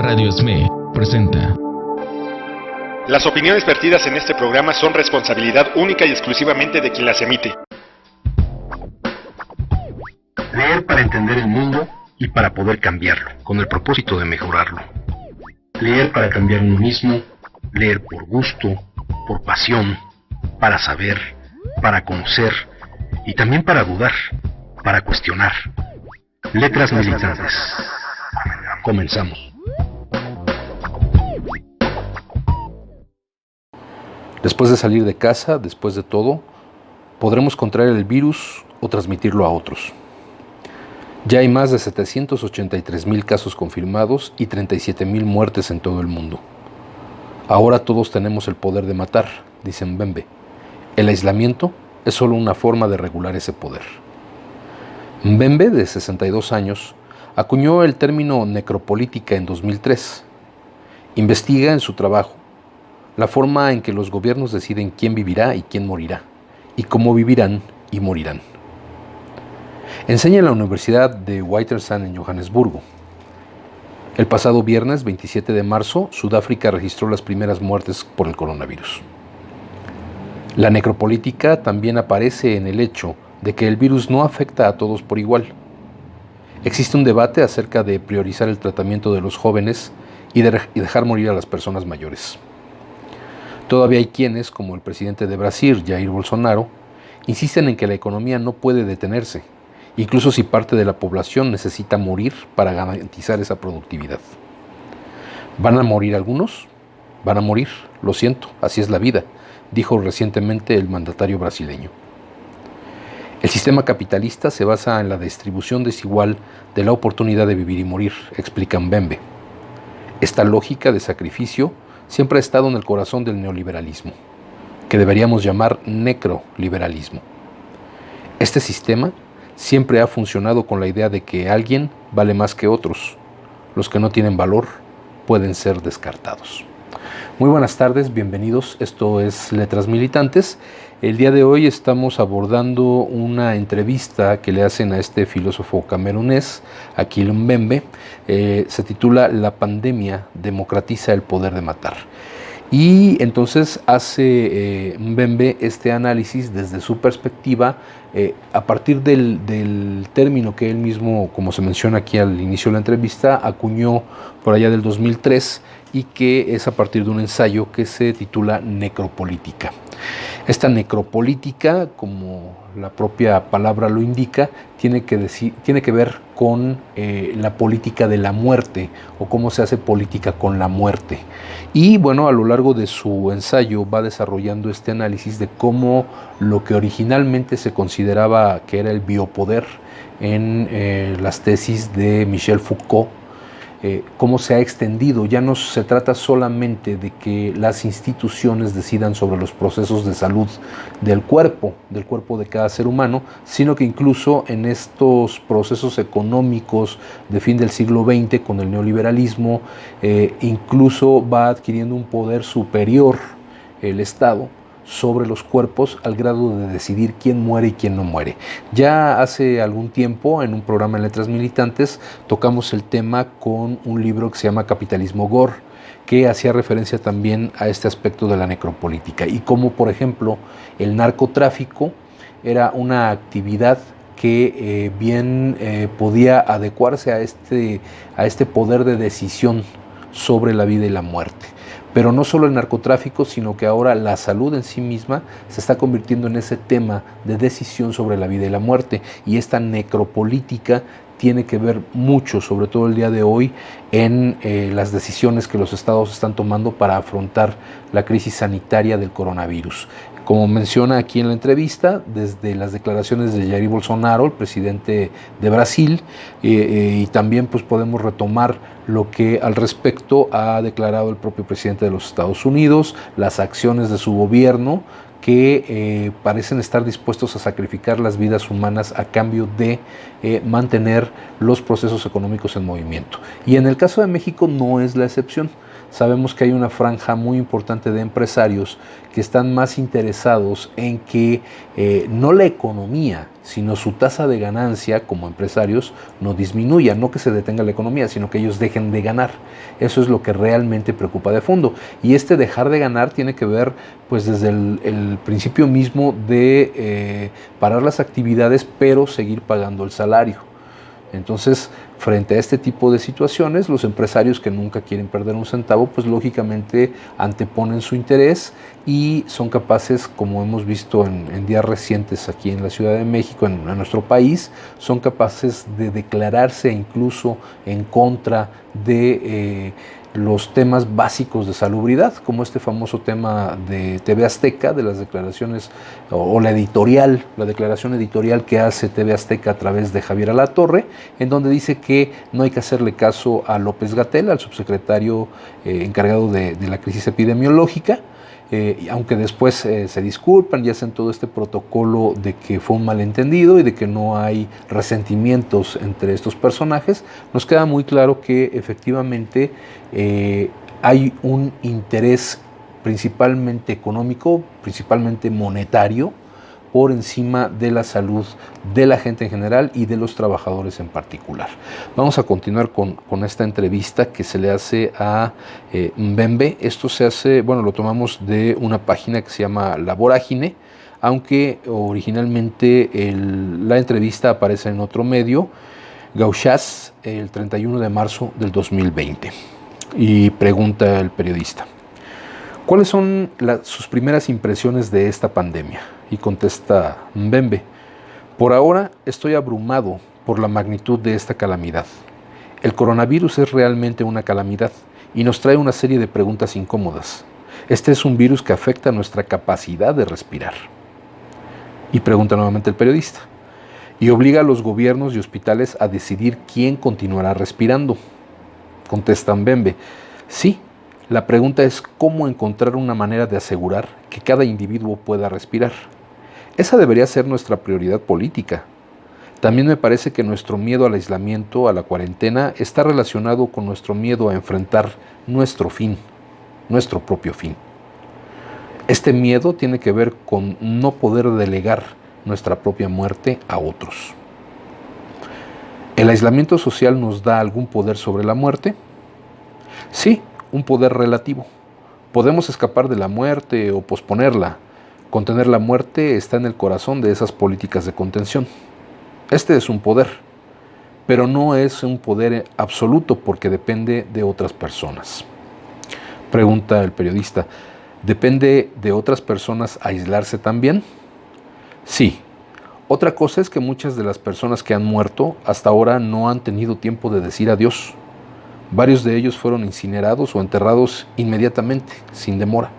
Radio SME presenta. Las opiniones vertidas en este programa son responsabilidad única y exclusivamente de quien las emite. Leer para entender el mundo y para poder cambiarlo, con el propósito de mejorarlo. Leer para cambiar uno mismo, leer por gusto, por pasión, para saber, para conocer y también para dudar, para cuestionar. Letras militantes. Comenzamos. Después de salir de casa, después de todo, podremos contraer el virus o transmitirlo a otros. Ya hay más de 783,000 casos confirmados y 37,000 muertes en todo el mundo. Ahora todos tenemos el poder de matar, dice Mbembe. El aislamiento es solo una forma de regular ese poder. Mbembe, de 62 años, acuñó el término necropolítica en 2003. Investiga en su trabajo la forma en que los gobiernos deciden quién vivirá y quién morirá, y cómo vivirán y morirán. Enseña en la Universidad de Witwatersrand en Johannesburgo. El pasado viernes 27 de marzo, Sudáfrica registró las primeras muertes por el coronavirus. La necropolítica también aparece en el hecho de que el virus no afecta a todos por igual. Existe un debate acerca de priorizar el tratamiento de los jóvenes y dejar morir a las personas mayores. Todavía hay quienes, como el presidente de Brasil, Jair Bolsonaro, insisten en que la economía no puede detenerse, incluso si parte de la población necesita morir para garantizar esa productividad. ¿Van a morir algunos? Van a morir, lo siento, así es la vida, dijo recientemente el mandatario brasileño. El sistema capitalista se basa en la distribución desigual de la oportunidad de vivir y morir, explica Mbembe. Esta lógica de sacrificio siempre ha estado en el corazón del neoliberalismo, que deberíamos llamar necroliberalismo. Este sistema siempre ha funcionado con la idea de que alguien vale más que otros. Los que no tienen valor pueden ser descartados. Muy buenas tardes, bienvenidos. Esto es Letras Militantes. El día de hoy estamos abordando una entrevista que le hacen a este filósofo camerunés, Achille Mbembe. Se titula La pandemia democratiza el poder de matar. Y entonces hace Mbembe este análisis desde su perspectiva a partir del término que él mismo, como se menciona aquí al inicio de la entrevista, acuñó por allá del 2003 y que es a partir de un ensayo que se titula Necropolítica. Esta necropolítica, como la propia palabra lo indica, tiene que ver con la política de la muerte o cómo se hace política con la muerte. Y bueno, a lo largo de su ensayo va desarrollando este análisis de cómo lo que originalmente se consideraba que era el biopoder en las tesis de Michel Foucault, cómo se ha extendido. Ya no se trata solamente de que las instituciones decidan sobre los procesos de salud del cuerpo de cada ser humano, sino que incluso en estos procesos económicos de fin del siglo XX con el neoliberalismo, incluso va adquiriendo un poder superior el Estado sobre los cuerpos al grado de decidir quién muere y quién no muere. Ya hace algún tiempo en un programa en Letras Militantes tocamos el tema con un libro que se llama Capitalismo Gore, que hacía referencia también a este aspecto de la necropolítica y cómo, por ejemplo, el narcotráfico era una actividad que podía adecuarse a este poder de decisión sobre la vida y la muerte. Pero no solo el narcotráfico, sino que ahora la salud en sí misma se está convirtiendo en ese tema de decisión sobre la vida y la muerte. Y esta necropolítica tiene que ver mucho, sobre todo el día de hoy, en las decisiones que los estados están tomando para afrontar la crisis sanitaria del coronavirus. Como menciona aquí en la entrevista, desde las declaraciones de Jair Bolsonaro, el presidente de Brasil, y también pues podemos retomar lo que al respecto ha declarado el propio presidente de los Estados Unidos, las acciones de su gobierno, que parecen estar dispuestos a sacrificar las vidas humanas a cambio de mantener los procesos económicos en movimiento. Y en el caso de México no es la excepción. sabemos que hay una franja muy importante de empresarios que están más interesados en que no la economía, sino su tasa de ganancia como empresarios no disminuya, no que se detenga la economía, sino que ellos dejen de ganar. Eso es lo que realmente preocupa de fondo. Y este dejar de ganar tiene que ver pues desde el principio mismo de parar las actividades, pero seguir pagando el salario. Entonces, frente a este tipo de situaciones, los empresarios que nunca quieren perder un centavo, pues lógicamente anteponen su interés y son capaces, como hemos visto en días recientes aquí en la Ciudad de México, en nuestro país, son capaces de declararse incluso en contra de los temas básicos de salubridad, como este famoso tema de TV Azteca, de las declaraciones o la declaración editorial que hace TV Azteca a través de Javier Alatorre, en donde dice que no hay que hacerle caso a López-Gatell, al subsecretario encargado de la crisis epidemiológica, aunque después se disculpan y hacen todo este protocolo de que fue un malentendido y de que no hay resentimientos entre estos personajes, nos queda muy claro que efectivamente hay un interés principalmente económico, principalmente monetario, por encima de la salud de la gente en general y de los trabajadores en particular. Vamos a continuar con esta entrevista que se le hace a Mbembe. Esto se hace, bueno, lo tomamos de una página que se llama La Vorágine, aunque originalmente la entrevista aparece en otro medio, Gauchas, el 31 de marzo del 2020. Y pregunta el periodista: ¿cuáles son sus primeras impresiones de esta pandemia? Y contesta Mbembe: por ahora estoy abrumado por la magnitud de esta calamidad. El coronavirus es realmente una calamidad y nos trae una serie de preguntas incómodas. Este es un virus que afecta nuestra capacidad de respirar. Y pregunta nuevamente el periodista: y obliga a los gobiernos y hospitales a decidir quién continuará respirando. Contesta Mbembe: sí. La pregunta es cómo encontrar una manera de asegurar que cada individuo pueda respirar. Esa debería ser nuestra prioridad política. También me parece que nuestro miedo al aislamiento, a la cuarentena, está relacionado con nuestro miedo a enfrentar nuestro fin, nuestro propio fin. Este miedo tiene que ver con no poder delegar nuestra propia muerte a otros. ¿El aislamiento social nos da algún poder sobre la muerte? Sí, un poder relativo. Podemos escapar de la muerte o posponerla. Contener la muerte está en el corazón de esas políticas de contención. Este es un poder, pero no es un poder absoluto porque depende de otras personas. Pregunta el periodista: ¿depende de otras personas aislarse también? Sí. Otra cosa es que muchas de las personas que han muerto hasta ahora no han tenido tiempo de decir adiós. Varios de ellos fueron incinerados o enterrados inmediatamente, sin demora,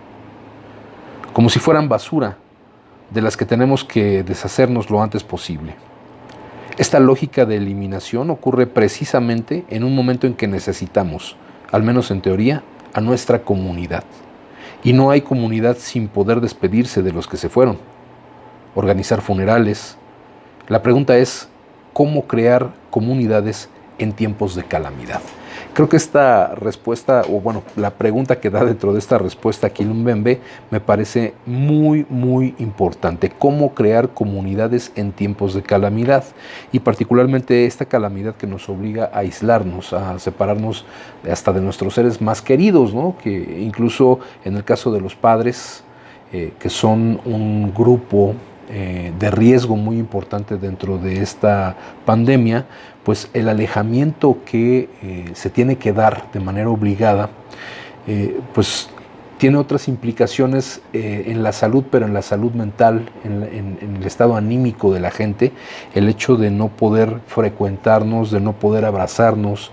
como si fueran basura de las que tenemos que deshacernos lo antes posible. Esta lógica de eliminación ocurre precisamente en un momento en que necesitamos, al menos en teoría, a nuestra comunidad. Y no hay comunidad sin poder despedirse de los que se fueron. Organizar funerales. La pregunta es, ¿cómo crear comunidades en tiempos de calamidad? Creo que esta respuesta, o bueno, la pregunta que da dentro de esta respuesta aquí Mbembe me parece muy, muy importante. ¿Cómo crear comunidades en tiempos de calamidad? Y particularmente esta calamidad que nos obliga a aislarnos, a separarnos hasta de nuestros seres más queridos, ¿no? Que incluso en el caso de los padres, que son un grupo de riesgo muy importante dentro de esta pandemia, pues el alejamiento que se tiene que dar de manera obligada, pues tiene otras implicaciones en la salud, pero en la salud mental, en el estado anímico de la gente, el hecho de no poder frecuentarnos, de no poder abrazarnos,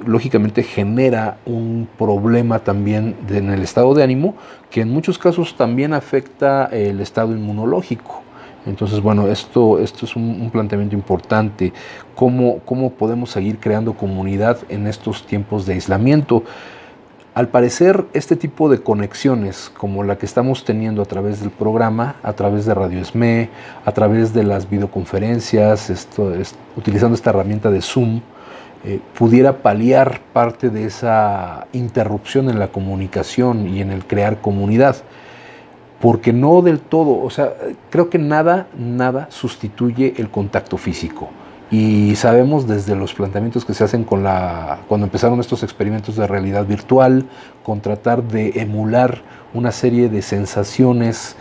lógicamente genera un problema también en el estado de ánimo, que en muchos casos también afecta el estado inmunológico. Entonces, bueno, esto es un planteamiento importante. ¿Cómo podemos seguir creando comunidad en estos tiempos de aislamiento? Al parecer, este tipo de conexiones, como la que estamos teniendo a través del programa, a través de Radio ESME, a través de las videoconferencias, utilizando esta herramienta de Zoom, pudiera paliar parte de esa interrupción en la comunicación y en el crear comunidad. Porque no del todo, o sea, creo que nada sustituye el contacto físico. Y sabemos desde los planteamientos que se hacen cuando empezaron estos experimentos de realidad virtual, con tratar de emular una serie de sensaciones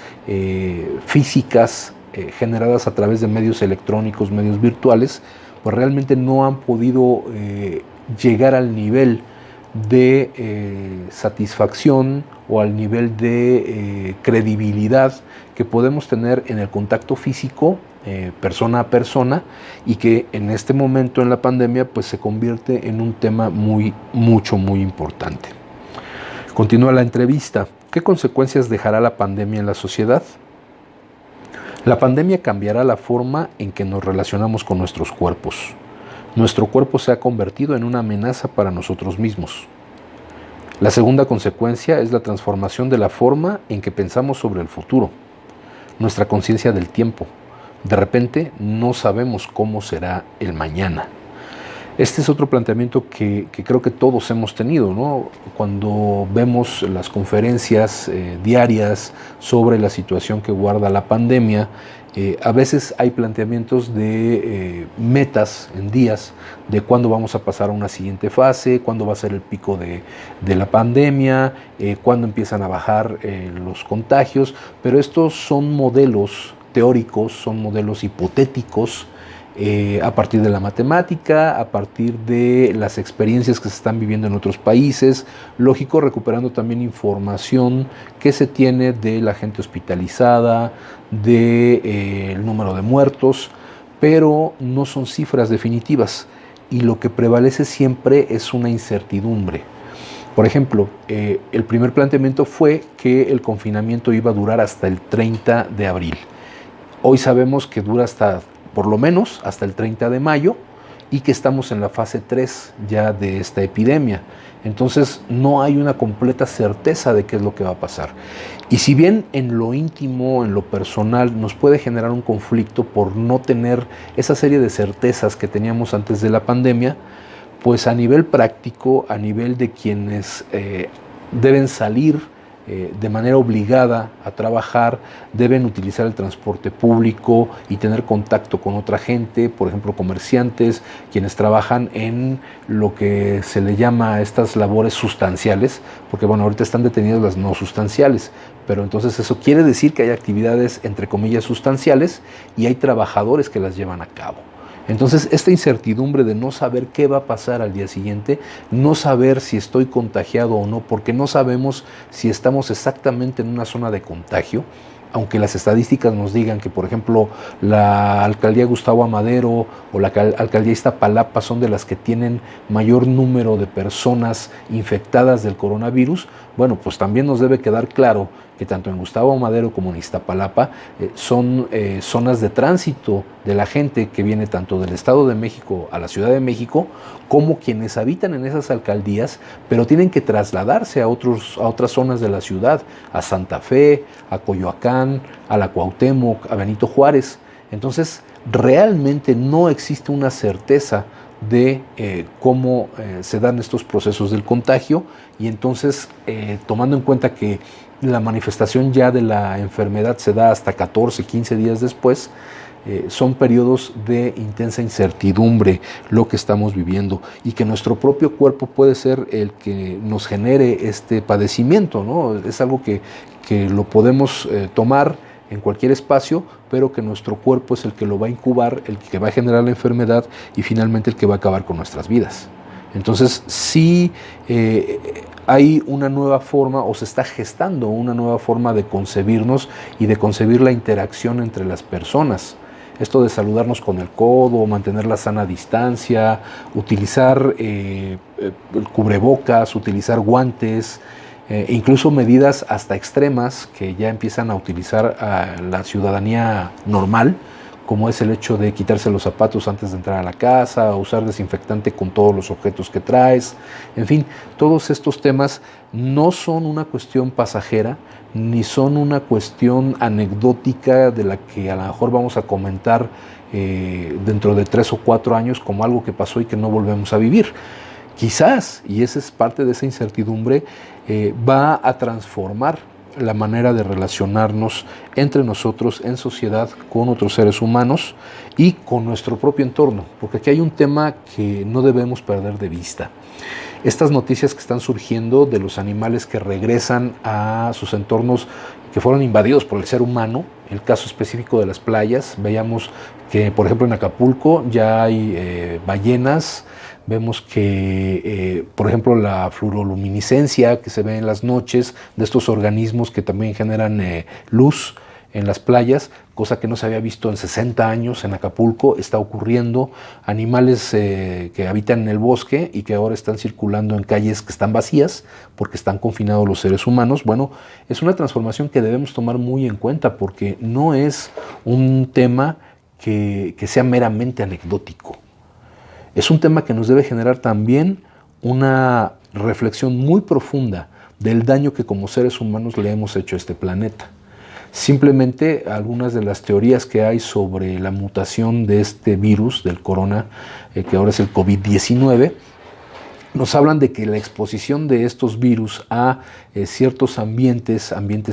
físicas generadas a través de medios electrónicos, medios virtuales, pues realmente no han podido llegar al nivel de satisfacción o al nivel de credibilidad que podemos tener en el contacto físico persona a persona, y que en este momento en la pandemia pues se convierte en un tema muy importante. Continúa la entrevista. ¿Qué consecuencias dejará la pandemia en la sociedad? La pandemia cambiará la forma en que nos relacionamos con nuestros cuerpos. Nuestro cuerpo se ha convertido en una amenaza para nosotros mismos. La segunda consecuencia es la transformación de la forma en que pensamos sobre el futuro, nuestra conciencia del tiempo. De repente no sabemos cómo será el mañana. Este es otro planteamiento que creo que todos hemos tenido, ¿no? Cuando vemos las conferencias diarias sobre la situación que guarda la pandemia, a veces hay planteamientos de metas en días de cuándo vamos a pasar a una siguiente fase, cuándo va a ser el pico de la pandemia, cuándo empiezan a bajar los contagios, pero estos son modelos teóricos, son modelos hipotéticos, a partir de la matemática, a partir de las experiencias que se están viviendo en otros países, lógico, recuperando también información que se tiene de la gente hospitalizada, del número de muertos, pero no son cifras definitivas, y lo que prevalece siempre es una incertidumbre. Por ejemplo, el primer planteamiento fue que el confinamiento iba a durar hasta el 30 de abril. Hoy sabemos que dura por lo menos hasta el 30 de mayo, y que estamos en la fase 3 ya de esta epidemia. Entonces no hay una completa certeza de qué es lo que va a pasar. Y si bien en lo íntimo, en lo personal, nos puede generar un conflicto por no tener esa serie de certezas que teníamos antes de la pandemia, pues a nivel práctico, a nivel de quienes deben salir de manera obligada a trabajar, deben utilizar el transporte público y tener contacto con otra gente, por ejemplo comerciantes, quienes trabajan en lo que se le llama estas labores sustanciales, porque bueno, ahorita están detenidas las no sustanciales, pero entonces eso quiere decir que hay actividades entre comillas sustanciales y hay trabajadores que las llevan a cabo. Entonces, esta incertidumbre de no saber qué va a pasar al día siguiente, no saber si estoy contagiado o no, porque no sabemos si estamos exactamente en una zona de contagio, aunque las estadísticas nos digan que, por ejemplo, la alcaldía Gustavo Amadero o la alcaldía Iztapalapa son de las que tienen mayor número de personas infectadas del coronavirus, bueno, pues también nos debe quedar claro que tanto en Gustavo Amadero como en Iztapalapa son zonas de tránsito de la gente que viene tanto del Estado de México a la Ciudad de México, como quienes habitan en esas alcaldías, pero tienen que trasladarse a otras zonas de la ciudad, a Santa Fe, a Coyoacán, a la Cuauhtémoc, a Benito Juárez. Entonces, realmente no existe una certeza de cómo se dan estos procesos del contagio, y entonces tomando en cuenta que la manifestación ya de la enfermedad se da hasta 14, 15 días después, son periodos de intensa incertidumbre lo que estamos viviendo, y que nuestro propio cuerpo puede ser el que nos genere este padecimiento, ¿no? Es algo que lo podemos tomar en cualquier espacio, pero que nuestro cuerpo es el que lo va a incubar, el que va a generar la enfermedad y finalmente el que va a acabar con nuestras vidas. Entonces sí hay una nueva forma, o se está gestando una nueva forma de concebirnos y de concebir la interacción entre las personas. Esto de saludarnos con el codo, mantener la sana distancia, utilizar el cubrebocas, utilizar guantes, incluso medidas hasta extremas que ya empiezan a utilizar a la ciudadanía normal, como es el hecho de quitarse los zapatos antes de entrar a la casa, usar desinfectante con todos los objetos que traes. En fin, todos estos temas no son una cuestión pasajera, ni son una cuestión anecdótica de la que a lo mejor vamos a comentar dentro de 3 o 4 años como algo que pasó y que no volvemos a vivir. Quizás, y esa es parte de esa incertidumbre, va a transformar la manera de relacionarnos entre nosotros en sociedad con otros seres humanos y con nuestro propio entorno, porque aquí hay un tema que no debemos perder de vista. Estas noticias que están surgiendo de los animales que regresan a sus entornos que fueron invadidos por el ser humano, el caso específico de las playas, veíamos que por ejemplo en Acapulco ya hay ballenas, vemos que por ejemplo la fluoroluminiscencia que se ve en las noches de estos organismos que también generan luz en las playas, cosa que no se había visto en 60 años en Acapulco, está ocurriendo. Animales que habitan en el bosque y que ahora están circulando en calles que están vacías porque están confinados los seres humanos. Bueno, es una transformación que debemos tomar muy en cuenta porque no es un tema que sea meramente anecdótico. Es un tema que nos debe generar también una reflexión muy profunda del daño que como seres humanos le hemos hecho a este planeta. Simplemente algunas de las teorías que hay sobre la mutación de este virus, del corona, que ahora es el COVID-19, nos hablan de que la exposición de estos virus a ciertos ambientes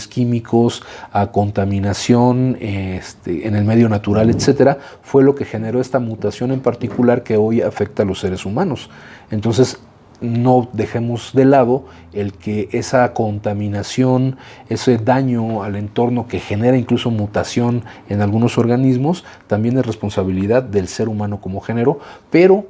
químicos, a contaminación en el medio natural, etcétera, fue lo que generó esta mutación en particular que hoy afecta a los seres humanos. Entonces, no dejemos de lado el que esa contaminación, ese daño al entorno que genera incluso mutación en algunos organismos, también es responsabilidad del ser humano como género, pero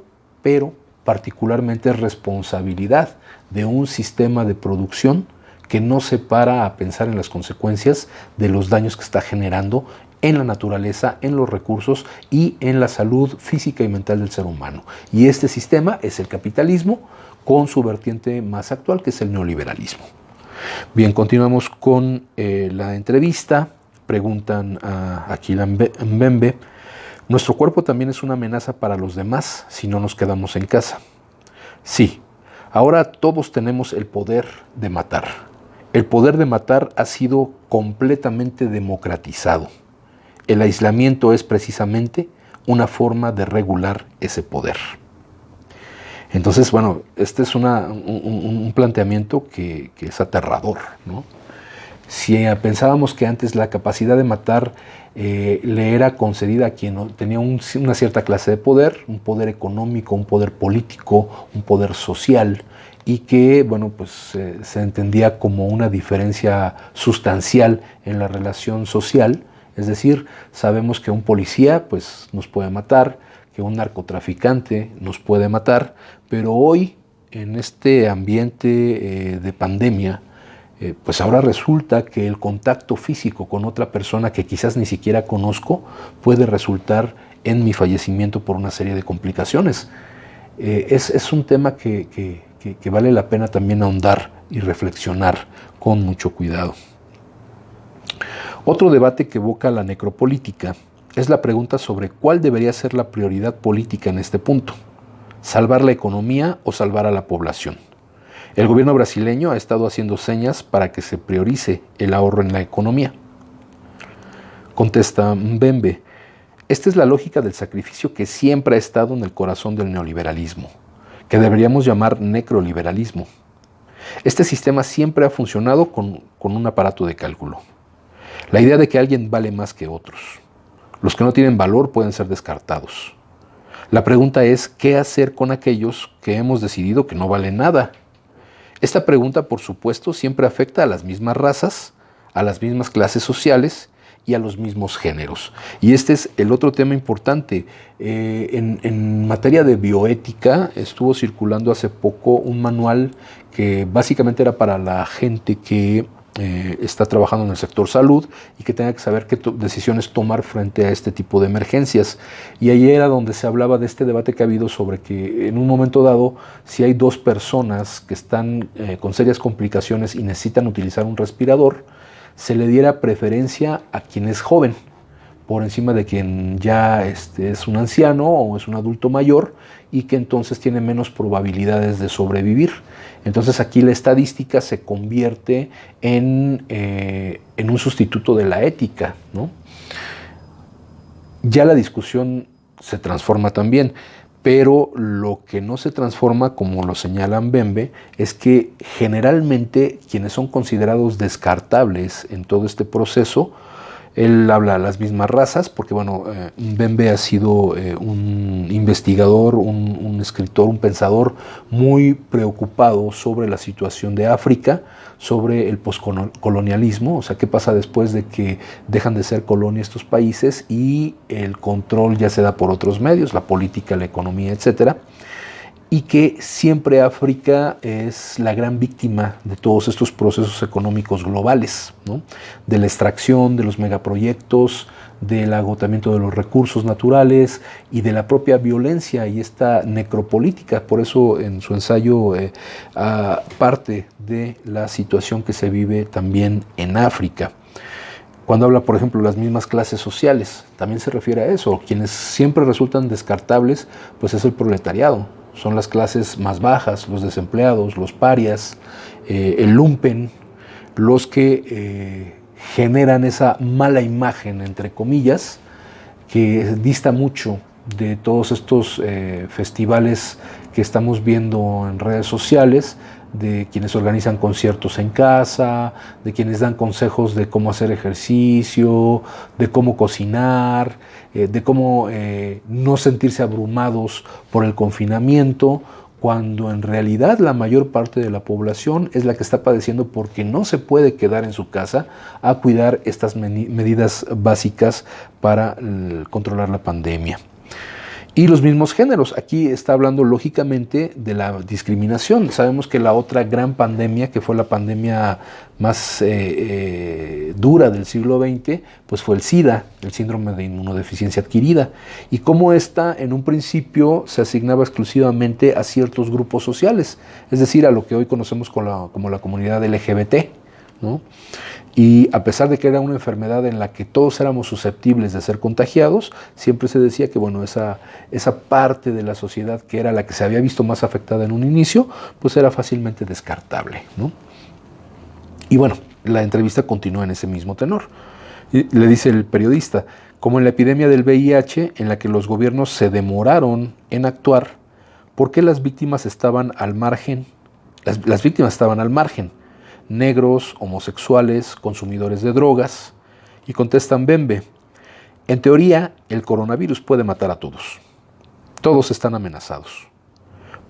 particularmente es responsabilidad de un sistema de producción que no se para a pensar en las consecuencias de los daños que está generando en la naturaleza, en los recursos y en la salud física y mental del ser humano. Y este sistema es el capitalismo, con su vertiente más actual, que es el neoliberalismo. Bien, continuamos con la entrevista. Preguntan a Aquila Mbembe: ¿nuestro cuerpo también es una amenaza para los demás si no nos quedamos en casa? Sí, ahora todos tenemos el poder de matar. El poder de matar ha sido completamente democratizado. El aislamiento es precisamente una forma de regular ese poder. Entonces, bueno, este es un planteamiento que es aterrador, ¿no? Si pensábamos que antes la capacidad de matar le era concedida a quien tenía una cierta clase de poder, un poder económico, un poder político, un poder social, y que, bueno, pues se entendía como una diferencia sustancial en la relación social, es decir, sabemos que un policía pues nos puede matar, que un narcotraficante nos puede matar, pero hoy en este ambiente de pandemia, pues ahora resulta que el contacto físico con otra persona que quizás ni siquiera conozco puede resultar en mi fallecimiento por una serie de complicaciones. Es un tema que vale la pena también ahondar y reflexionar con mucho cuidado. Otro debate que evoca la necropolítica es la pregunta sobre cuál debería ser la prioridad política en este punto: ¿salvar la economía o salvar a la población? El gobierno brasileño ha estado haciendo señas para que se priorice el ahorro en la economía. Contesta Mbembe: esta es la lógica del sacrificio que siempre ha estado en el corazón del neoliberalismo, que deberíamos llamar necroliberalismo. Este sistema siempre ha funcionado con un aparato de cálculo. La idea de que alguien vale más que otros. Los que no tienen valor pueden ser descartados. La pregunta es, ¿qué hacer con aquellos que hemos decidido que no valen nada? Esta pregunta, por supuesto, siempre afecta a las mismas razas, a las mismas clases sociales y a los mismos géneros. Y este es el otro tema importante. En materia de bioética estuvo circulando hace poco un manual que básicamente era para la gente que está trabajando en el sector salud y que tenga que saber qué decisiones tomar frente a este tipo de emergencias. Y ahí era donde se hablaba de este debate que ha habido sobre que en un momento dado, si hay dos personas que están con serias complicaciones y necesitan utilizar un respirador, se le diera preferencia a quien es joven por encima de quien ya es un anciano o es un adulto mayor y que entonces tiene menos probabilidades de sobrevivir. Entonces aquí la estadística se convierte en un sustituto de la ética, ¿no? ya la discusión se transforma también, pero lo que no se transforma, como lo señala Mbembe, es que generalmente quienes son considerados descartables en todo este proceso, él habla de las mismas razas, porque bueno, Mbembe ha sido un investigador, un escritor, un pensador muy preocupado sobre la situación de África, sobre el poscolonialismo, o sea, qué pasa después de que dejan de ser colonia estos países y el control ya se da por otros medios, la política, la economía, etcétera. Y que siempre África es la gran víctima de todos estos procesos económicos globales, ¿no? De la extracción, de los megaproyectos, del agotamiento de los recursos naturales y de la propia violencia y esta necropolítica. Por eso en su ensayo parte de la situación que se vive también en África. Cuando habla, por ejemplo, de las mismas clases sociales, también se refiere a eso. Quienes siempre resultan descartables, pues es el proletariado. Son las clases más bajas, los desempleados, los parias, el lumpen, los que generan esa mala imagen, entre comillas, que dista mucho de todos estos festivales que estamos viendo en redes sociales, de quienes organizan conciertos en casa, de quienes dan consejos de cómo hacer ejercicio, de cómo cocinar, de cómo no sentirse abrumados por el confinamiento, cuando en realidad la mayor parte de la población es la que está padeciendo porque no se puede quedar en su casa a cuidar estas medidas básicas para controlar la pandemia. Y los mismos géneros. Aquí está hablando lógicamente de la discriminación. Sabemos que la otra gran pandemia, que fue la pandemia más dura del siglo XX, pues fue el SIDA, el síndrome de inmunodeficiencia adquirida. Y cómo esta en un principio se asignaba exclusivamente a ciertos grupos sociales, es decir, a lo que hoy conocemos como la comunidad LGBT, ¿no? Y a pesar de que era una enfermedad en la que todos éramos susceptibles de ser contagiados, siempre se decía que bueno, esa parte de la sociedad que era la que se había visto más afectada en un inicio, pues era fácilmente descartable, ¿no? Y bueno, la entrevista continúa en ese mismo tenor. Y le dice el periodista, como en la epidemia del VIH, en la que los gobiernos se demoraron en actuar, ¿por qué las víctimas estaban al margen? Las víctimas estaban al margen. Negros, homosexuales, consumidores de drogas, y contesta Mbembe, en teoría el coronavirus puede matar a todos. Todos están amenazados.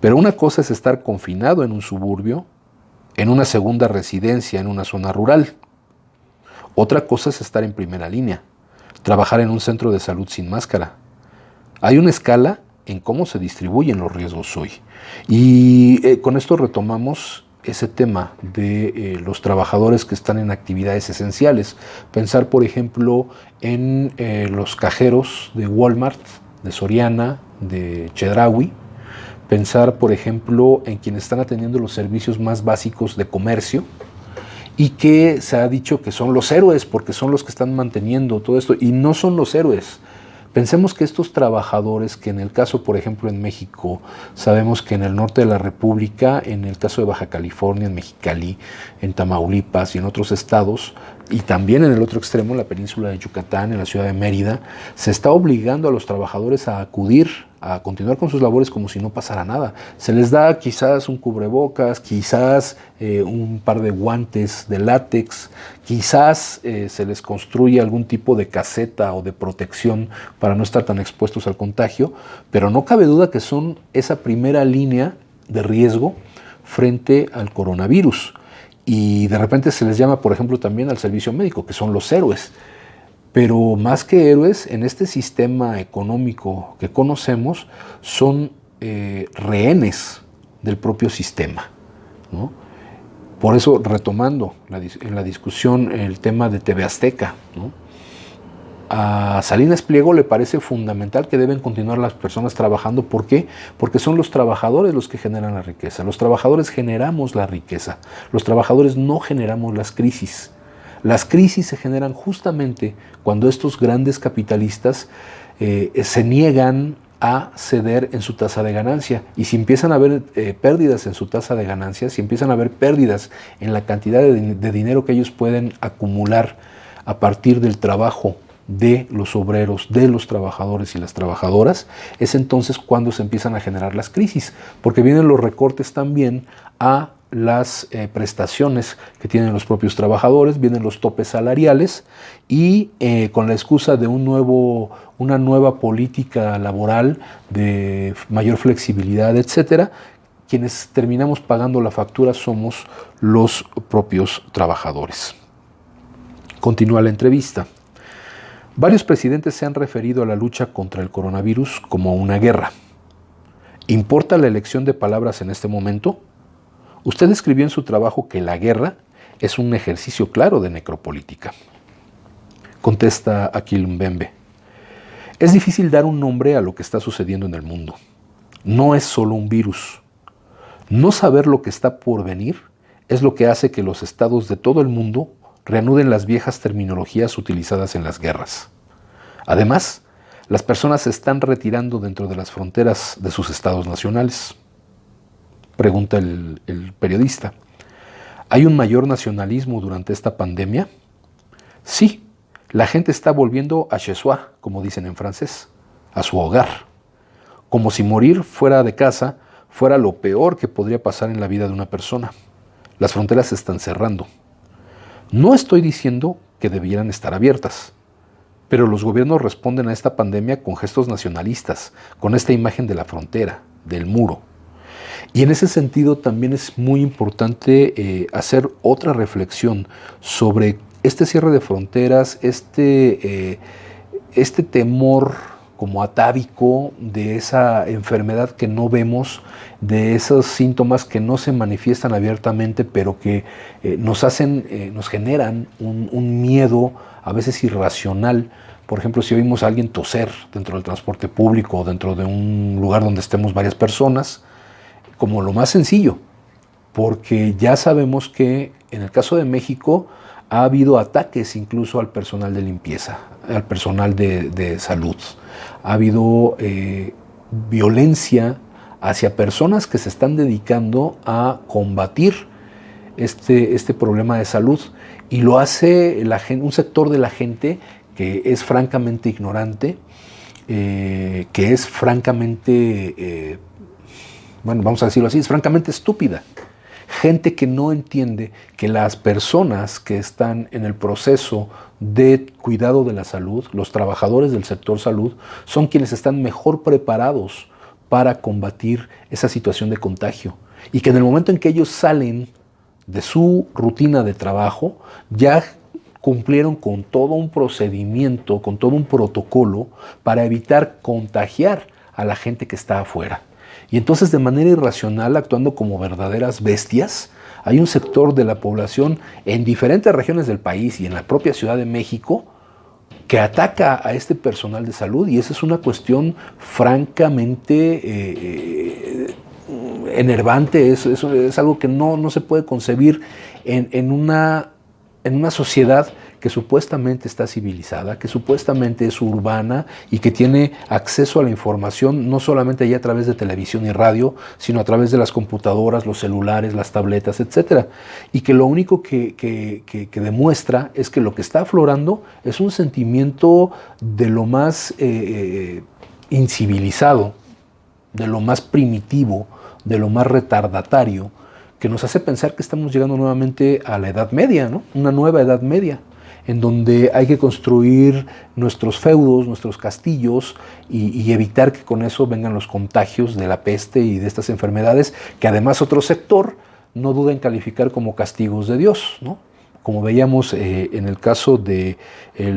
Pero una cosa es estar confinado en un suburbio, en una segunda residencia en una zona rural. Otra cosa es estar en primera línea, trabajar en un centro de salud sin máscara. Hay una escala en cómo se distribuyen los riesgos hoy. Y con esto retomamos ese tema de los trabajadores que están en actividades esenciales. Pensar, por ejemplo, en los cajeros de Walmart, de Soriana, de Chedraui. Pensar, por ejemplo, en quienes están atendiendo los servicios más básicos de comercio y que se ha dicho que son los héroes porque son los que están manteniendo todo esto, y no son los héroes. Pensemos que estos trabajadores, que en el caso, por ejemplo, en México, sabemos que en el norte de la República, en el caso de Baja California, en Mexicali, en Tamaulipas y en otros estados, y también en el otro extremo, en la península de Yucatán, en la ciudad de Mérida, se está obligando a los trabajadores a acudir, a continuar con sus labores como si no pasara nada. Se les da quizás un cubrebocas, quizás un par de guantes de látex, quizás se les construye algún tipo de caseta o de protección para no estar tan expuestos al contagio, pero no cabe duda que son esa primera línea de riesgo frente al coronavirus. Y de repente se les llama, por ejemplo, también al servicio médico, que son los héroes. Pero más que héroes, en este sistema económico que conocemos, son rehenes del propio sistema, ¿no? Por eso, retomando en la discusión el tema de TV Azteca, ¿no? A Salinas Pliego le parece fundamental que deben continuar las personas trabajando. ¿Por qué? Porque son los trabajadores los que generan la riqueza. Los trabajadores generamos la riqueza. Los trabajadores no generamos las crisis. Las crisis se generan justamente cuando estos grandes capitalistas se niegan a ceder en su tasa de ganancia. Y si empiezan a haber pérdidas en su tasa de ganancia, si empiezan a haber pérdidas en la cantidad de dinero que ellos pueden acumular a partir del trabajo de los obreros, de los trabajadores y las trabajadoras, es entonces cuando se empiezan a generar las crisis, porque vienen los recortes también a las prestaciones que tienen los propios trabajadores, vienen los topes salariales y con la excusa de una nueva política laboral de mayor flexibilidad, etcétera, quienes terminamos pagando la factura somos los propios trabajadores. Continúa la entrevista. Varios presidentes se han referido a la lucha contra el coronavirus como una guerra. ¿Importa la elección de palabras en este momento? Usted escribió en su trabajo que la guerra es un ejercicio claro de necropolítica. Contesta Akil Mbembe. Es difícil dar un nombre a lo que está sucediendo en el mundo. No es solo un virus. No saber lo que está por venir es lo que hace que los estados de todo el mundo reanuden las viejas terminologías utilizadas en las guerras. Además, las personas se están retirando dentro de las fronteras de sus estados nacionales. Pregunta el periodista. ¿Hay un mayor nacionalismo durante esta pandemia? Sí, la gente está volviendo a chez soi, como dicen en francés, a su hogar. Como si morir fuera de casa fuera lo peor que podría pasar en la vida de una persona. Las fronteras se están cerrando. No estoy diciendo que debieran estar abiertas, pero los gobiernos responden a esta pandemia con gestos nacionalistas, con esta imagen de la frontera, del muro. Y en ese sentido también es muy importante hacer otra reflexión sobre este cierre de fronteras, este temor como atávico de esa enfermedad que no vemos, de esos síntomas que no se manifiestan abiertamente, pero que nos generan un miedo a veces irracional. Por ejemplo, si oímos a alguien toser dentro del transporte público o dentro de un lugar donde estemos varias personas, como lo más sencillo, porque ya sabemos que en el caso de México ha habido ataques incluso al personal de limpieza, al personal de salud. Ha habido violencia hacia personas que se están dedicando a combatir este problema de salud, y lo hace un sector de la gente que es francamente ignorante, que es francamente, vamos a decirlo así, es francamente estúpida. Gente que no entiende que las personas que están en el proceso de cuidado de la salud, los trabajadores del sector salud, son quienes están mejor preparados para combatir esa situación de contagio. Y que en el momento en que ellos salen de su rutina de trabajo, ya cumplieron con todo un procedimiento, con todo un protocolo para evitar contagiar a la gente que está afuera. Y entonces, de manera irracional, actuando como verdaderas bestias, hay un sector de la población en diferentes regiones del país y en la propia Ciudad de México que ataca a este personal de salud, y esa es una cuestión francamente enervante. Es algo que no se puede concebir en una sociedad que supuestamente está civilizada, que supuestamente es urbana y que tiene acceso a la información no solamente ya a través de televisión y radio, sino a través de las computadoras, los celulares, las tabletas, etc. Y que lo único que demuestra es que lo que está aflorando es un sentimiento de lo más incivilizado, de lo más primitivo, de lo más retardatario, que nos hace pensar que estamos llegando nuevamente a la Edad Media, ¿no? Una nueva Edad Media, en donde hay que construir nuestros feudos, nuestros castillos y evitar que con eso vengan los contagios de la peste y de estas enfermedades, que además otro sector no duda en calificar como castigos de Dios, ¿no? Como veíamos en el caso del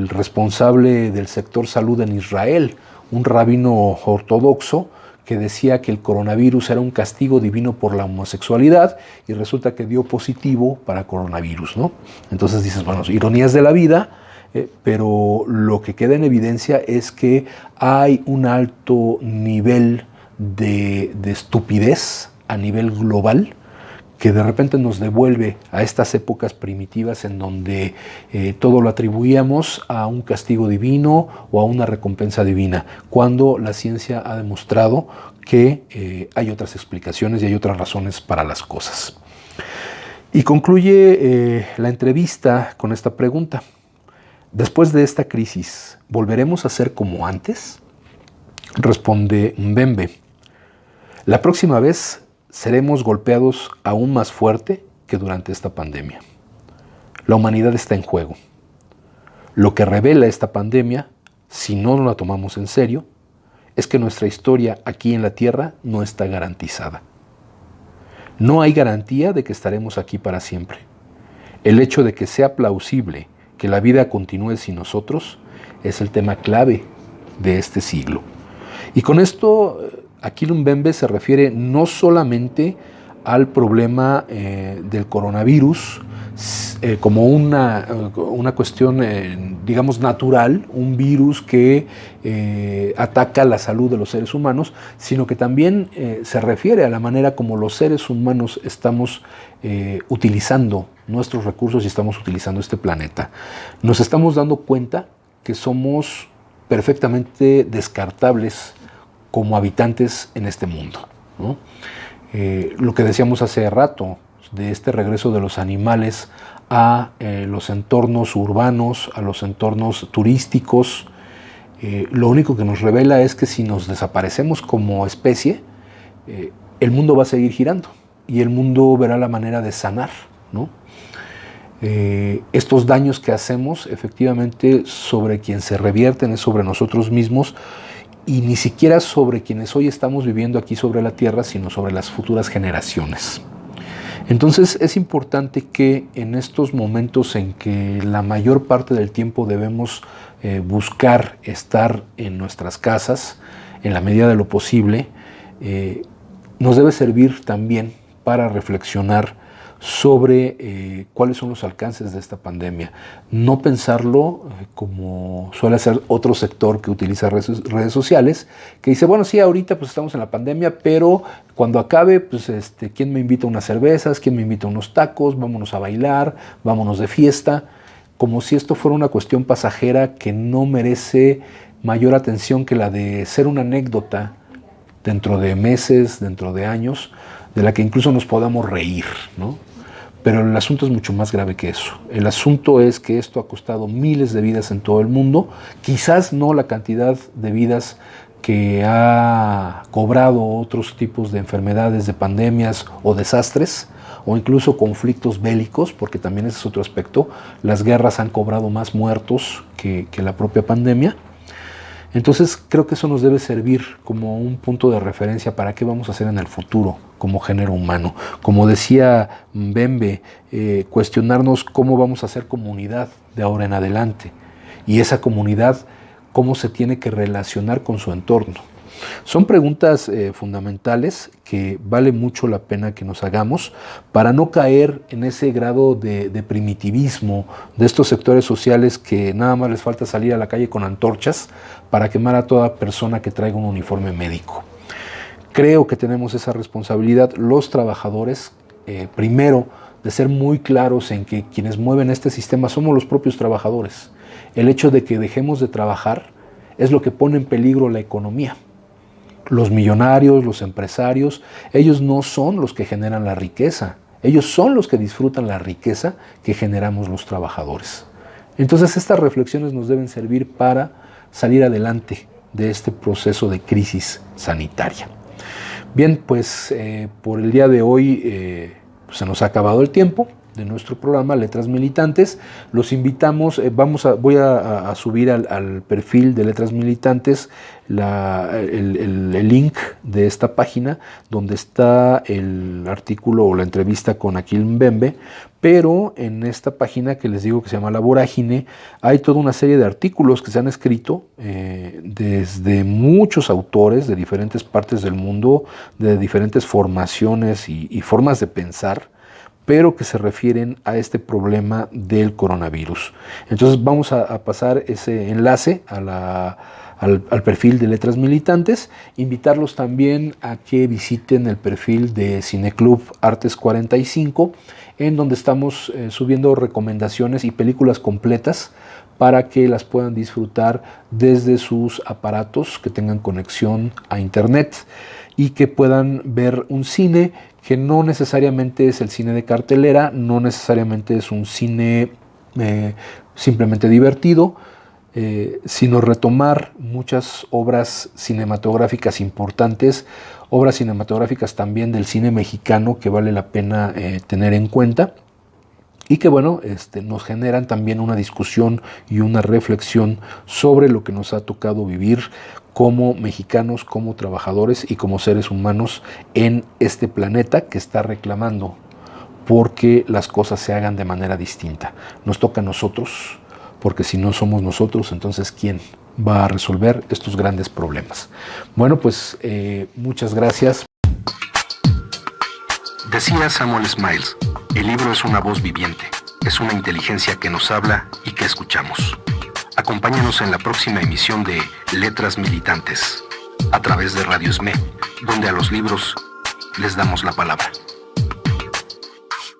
responsable del sector salud en Israel, un rabino ortodoxo, que decía que el coronavirus era un castigo divino por la homosexualidad, y resulta que dio positivo para coronavirus, ¿no? Entonces dices, bueno, ironías de la vida, pero lo que queda en evidencia es que hay un alto nivel de estupidez a nivel global, que de repente nos devuelve a estas épocas primitivas en donde todo lo atribuíamos a un castigo divino o a una recompensa divina, cuando la ciencia ha demostrado que hay otras explicaciones y hay otras razones para las cosas. Y concluye la entrevista con esta pregunta. Después de esta crisis, ¿volveremos a ser como antes? Responde Mbembe. La próxima vez seremos golpeados aún más fuerte que durante esta pandemia. La humanidad está en juego. Lo que revela esta pandemia, si no la tomamos en serio, es que nuestra historia aquí en la Tierra no está garantizada. No hay garantía de que estaremos aquí para siempre. El hecho de que sea plausible que la vida continúe sin nosotros es el tema clave de este siglo. Y con esto, Akil Mbembe se refiere no solamente al problema del coronavirus como una cuestión, digamos, natural, un virus que ataca la salud de los seres humanos, sino que también se refiere a la manera como los seres humanos estamos utilizando nuestros recursos y estamos utilizando este planeta. Nos estamos dando cuenta que somos perfectamente descartables como habitantes en este mundo, ¿no? Lo que decíamos hace rato, de este regreso de los animales a los entornos urbanos, a los entornos turísticos, lo único que nos revela es que si nos desaparecemos como especie, el mundo va a seguir girando y el mundo verá la manera de sanar, ¿no? Estos daños que hacemos, efectivamente, sobre quien se revierten es sobre nosotros mismos, y ni siquiera sobre quienes hoy estamos viviendo aquí sobre la Tierra, sino sobre las futuras generaciones. Entonces es importante que en estos momentos en que la mayor parte del tiempo debemos buscar estar en nuestras casas, en la medida de lo posible, nos debe servir también para reflexionar sobre cuáles son los alcances de esta pandemia. No pensarlo como suele hacer otro sector que utiliza redes sociales, que dice, bueno, sí, ahorita pues estamos en la pandemia, pero cuando acabe, pues ¿quién me invita a unas cervezas? ¿Quién me invita a unos tacos? Vámonos a bailar, vámonos de fiesta. Como si esto fuera una cuestión pasajera que no merece mayor atención que la de ser una anécdota dentro de meses, dentro de años, de la que incluso nos podamos reír, ¿no? Pero el asunto es mucho más grave que eso. El asunto es que esto ha costado miles de vidas en todo el mundo, quizás no la cantidad de vidas que ha cobrado otros tipos de enfermedades, de pandemias o desastres, o incluso conflictos bélicos, porque también ese es otro aspecto. Las guerras han cobrado más muertos que la propia pandemia. Entonces creo que eso nos debe servir como un punto de referencia para qué vamos a hacer en el futuro como género humano. Como decía Mbembe, cuestionarnos cómo vamos a hacer comunidad de ahora en adelante, y esa comunidad cómo se tiene que relacionar con su entorno. Son preguntas fundamentales que vale mucho la pena que nos hagamos para no caer en ese grado de primitivismo de estos sectores sociales que nada más les falta salir a la calle con antorchas para quemar a toda persona que traiga un uniforme médico. Creo que tenemos esa responsabilidad los trabajadores, primero, de ser muy claros en que quienes mueven este sistema somos los propios trabajadores. El hecho de que dejemos de trabajar es lo que pone en peligro la economía. Los millonarios, los empresarios, ellos no son los que generan la riqueza, ellos son los que disfrutan la riqueza que generamos los trabajadores. Entonces estas reflexiones nos deben servir para salir adelante de este proceso de crisis sanitaria. Bien, pues por el día de hoy se nos ha acabado el tiempo de nuestro programa Letras Militantes. Los invitamos, voy a subir al perfil de Letras Militantes el link de esta página donde está el artículo o la entrevista con Akil Mbembe, pero en esta página que les digo que se llama La Vorágine hay toda una serie de artículos que se han escrito desde muchos autores de diferentes partes del mundo, de diferentes formaciones y formas de pensar, pero que se refieren a este problema del coronavirus. Entonces vamos a pasar ese enlace al perfil de Letras Militantes, invitarlos también a que visiten el perfil de Cineclub Artes 45, en donde estamos subiendo recomendaciones y películas completas para que las puedan disfrutar desde sus aparatos que tengan conexión a internet y que puedan ver un cine que no necesariamente es el cine de cartelera, no necesariamente es un cine simplemente divertido, sino retomar muchas obras cinematográficas importantes, obras cinematográficas también del cine mexicano que vale la pena tener en cuenta y que bueno, nos generan también una discusión y una reflexión sobre lo que nos ha tocado vivir como mexicanos, como trabajadores y como seres humanos en este planeta que está reclamando porque las cosas se hagan de manera distinta. Nos toca a nosotros, porque si no somos nosotros, entonces ¿quién va a resolver estos grandes problemas? Bueno, pues muchas gracias. Decía Samuel Smiles, el libro es una voz viviente, es una inteligencia que nos habla y que escuchamos. Acompáñanos en la próxima emisión de Letras Militantes, a través de Radio SME, donde a los libros les damos la palabra.